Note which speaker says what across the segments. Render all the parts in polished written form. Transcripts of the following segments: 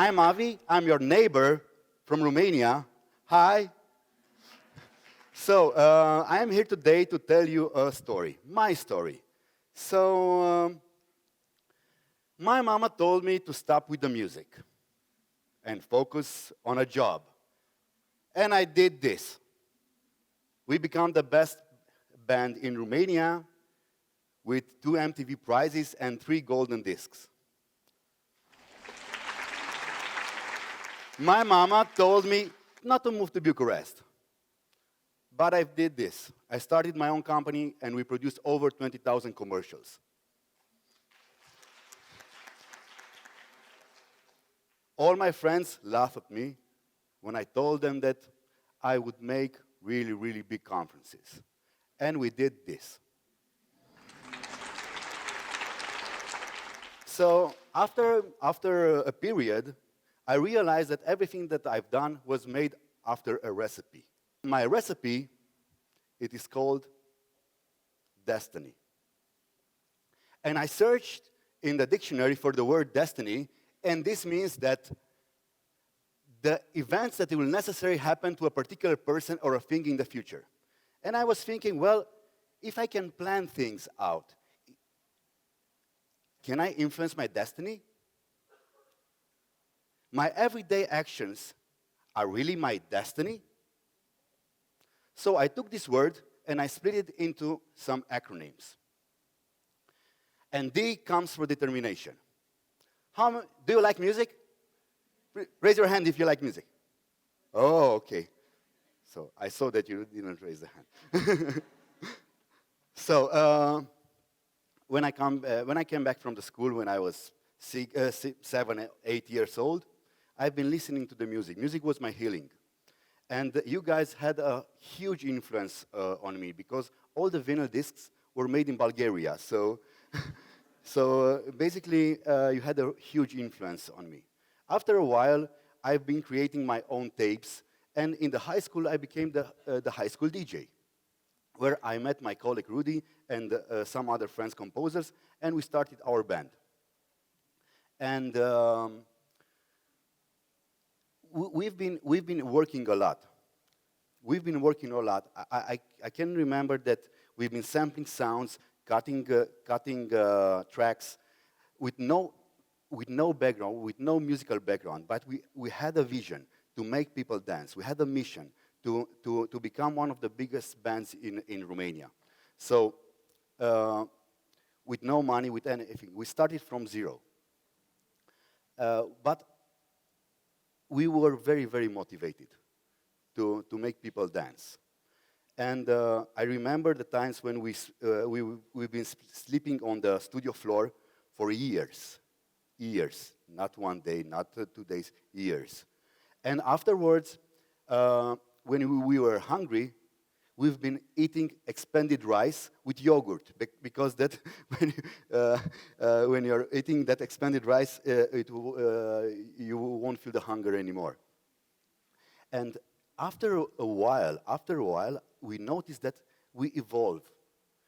Speaker 1: I'm Avi. I'm your neighbor from Romania. Hi. So, I am here today to tell you a story, my story. So, my mama told me to stop with the music and focus on a job. And I did this. We became the best band in Romania with 2 MTV prizes and 3 golden discs. My mama told me not to move to Bucharest. But I did this. I started my own company and we produced over 20,000 commercials. All my friends laughed at me when I told them that I would make really, really big conferences. And we did this. So after a period, I realized that everything that I've done was made after a recipe. My recipe, it is called destiny. And I searched in the dictionary for the word destiny, and this means that the events that will necessarily happen to a particular person or a thing in the future. And I was thinking, well, if I can plan things out, can I influence my destiny? My everyday actions are really my destiny? So I took this word and I split it into some acronyms. And D comes for determination. Do you like music? Raise your hand if you like music. Oh, okay. So I saw that you didn't raise the hand. So when I came back from the school when I was 7, 8 years old, I've been listening to the music. Music was my healing. And you guys had a huge influence on me because all the vinyl discs were made in Bulgaria. So, basically, you had a huge influence on me. After a while, I've been creating my own tapes. And in the high school, I became the high school DJ, where I met my colleague Rudy and some other friends, composers, and we started our band. And we've been working a lot. We've been working a lot. I can remember that we've been sampling sounds, cutting tracks with no background, with no musical background. But we had a vision to make people dance. We had a mission to become one of the biggest bands in Romania. So with no money, with anything, we started from zero. But we were very, very motivated to make people dance. And I remember the times when we've been sleeping on the studio floor for years. Years, not one day, not 2 days, years. And afterwards, when we were hungry, we've been eating expanded rice with yogurt, because that when you're eating that expanded rice, you won't feel the hunger anymore. And after a while, we noticed that we evolve.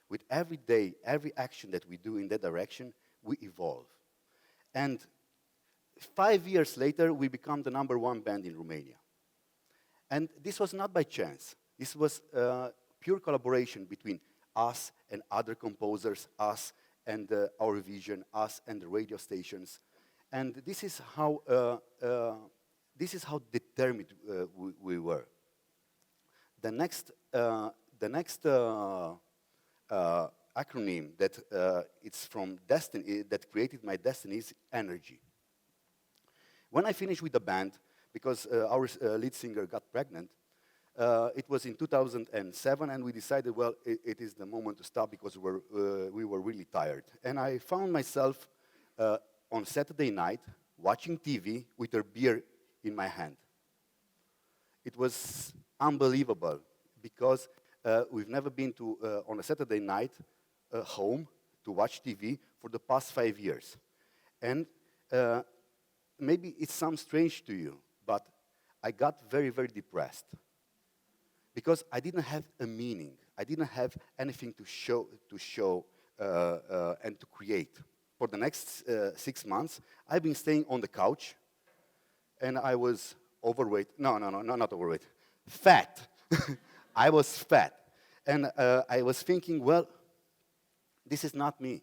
Speaker 1: With every day, every action that we do in that direction, we evolve. And 5 years later, we become the #1 band in Romania. And this was not by chance. This was pure collaboration between us and other composers, us and our vision, us and the radio stations. And this is how determined we were. The next acronym that it's from destiny, that created my destiny, is energy. When I finished with the band, because our lead singer got pregnant, it was in 2007, and we decided, well, it is the moment to stop because we were really tired. And I found myself on Saturday night watching TV with a beer in my hand. It was unbelievable because we've never been to on a Saturday night home to watch TV for the past 5 years. And maybe it sounds strange to you, but I got very, very depressed because I didn't have a meaning. I didn't have anything to show and to create. For the next 6 months, I've been staying on the couch, and I was overweight. No, not overweight. Fat. I was fat. And I was thinking, well, this is not me.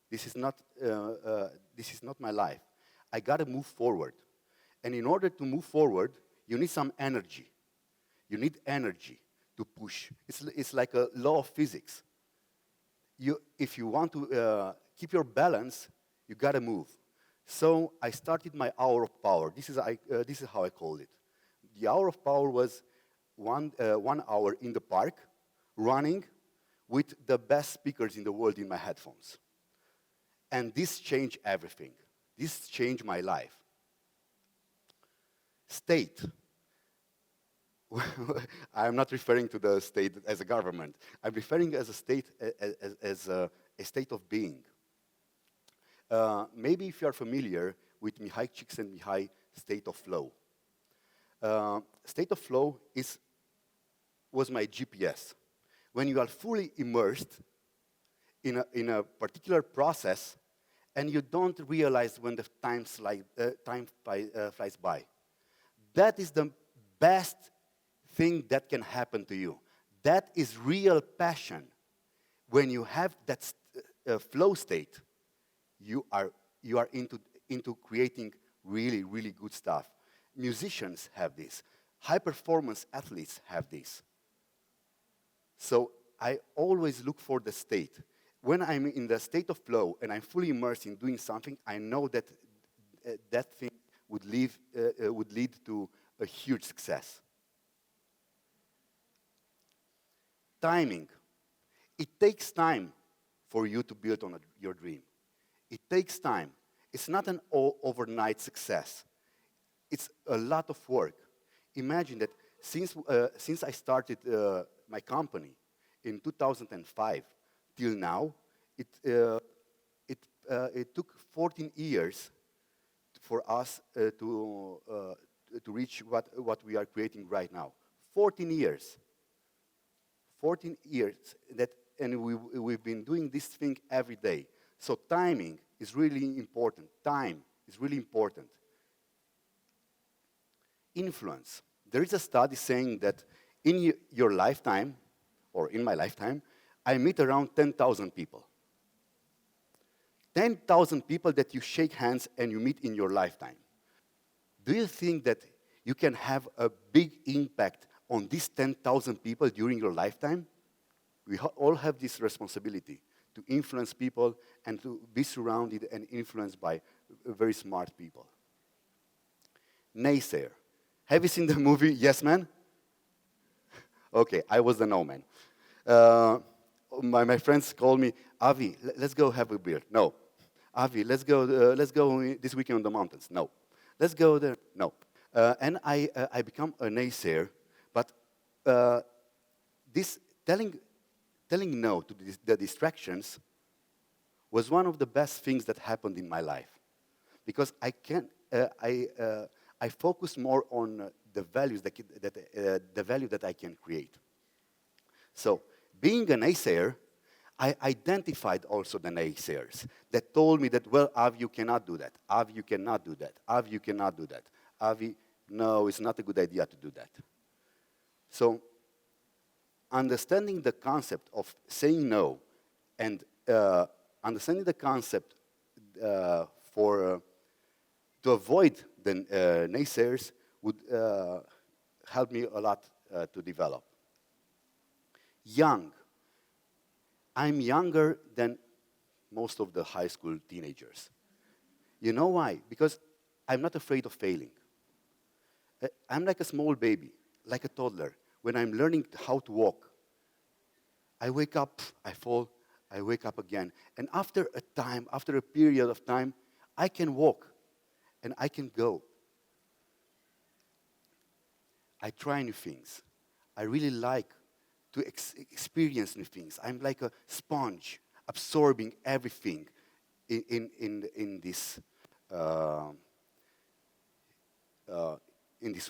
Speaker 1: This is not, this is not my life. I got to move forward. And in order to move forward, you need some energy. You need energy to push. It's like a law of physics. If you want to keep your balance, you got to move. So I started my hour of power. This is how I called it. The hour of power was 1 hour in the park, running with the best speakers in the world in my headphones. And this changed everything. This changed my life. State. I'm not referring to the state as a government. I'm referring as a state as a state of being. Maybe if you are familiar with Mihai Csikszentmihalyi state of flow. State of flow was my GPS. When you are fully immersed in a particular process and you don't realize when the time flies by. That is the best thing that can happen to you. That is real passion. When you have that flow state, you are into creating really, really good stuff. Musicians have this. High-performance athletes have this. So I always look for the state. When I'm in the state of flow and I'm fully immersed in doing something, I know that that thing would lead to a huge success. Timing. It takes time for you to build on your dream. It takes time. It's not an overnight success. It's a lot of work. Imagine that since I started my company in 2005 till now, it took 14 years for us to reach what we are creating right now. 14 years. 14 years and we've been doing this thing every day. So timing is really important. Time is really important. Influence. There is a study saying that in your lifetime, or in my lifetime, I meet around 10,000 people. 10,000 people that you shake hands and you meet in your lifetime. Do you think that you can have a big impact on these 10,000 people during your lifetime? We all have this responsibility to influence people and to be surrounded and influenced by very smart people. Naysayer. Have you seen the movie Yes Man? Okay, I was the no man. My friends called me, Avi, let's go have a beer. No. Avi, let's go this weekend on the mountains. No. Let's go there. No. And I become a naysayer, but this telling no to the distractions was one of the best things that happened in my life, because I focus more on the values the value that I can create. So, being a naysayer, I identified also the naysayers that told me that, well, Avi, you cannot do that. Avi, you cannot do that. Avi, you cannot do that. Avi, no, it's not a good idea to do that. So, understanding the concept of saying no and understanding the concept to avoid the naysayers would help me a lot to develop. Young. I'm younger than most of the high school teenagers. You know why? Because I'm not afraid of failing. I'm like a small baby, like a toddler. When I'm learning how to walk, I wake up, I fall, I wake up again. And after a period of time, I can walk and I can go. I try new things. I really like to experience new things. I'm like a sponge, absorbing everything in this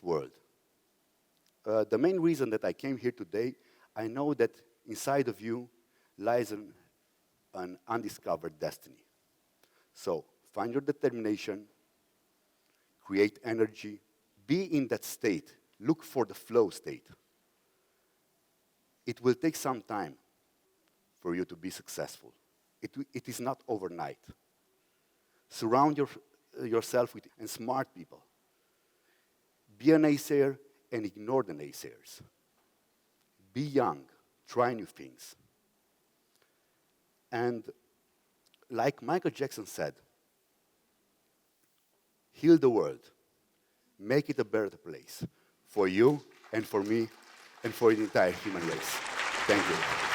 Speaker 1: world. The main reason that I came here today, I know that inside of you lies an undiscovered destiny. So find your determination, create energy, Be in that state. Look for the flow state. It will take some time for you to be successful. It is not overnight. Surround yourself with and smart people. Be a naysayer and ignore the naysayers. Be young. Try new things. And like Michael Jackson said, heal the world. Make it a better place for you and for me and for the entire human race. Thank you.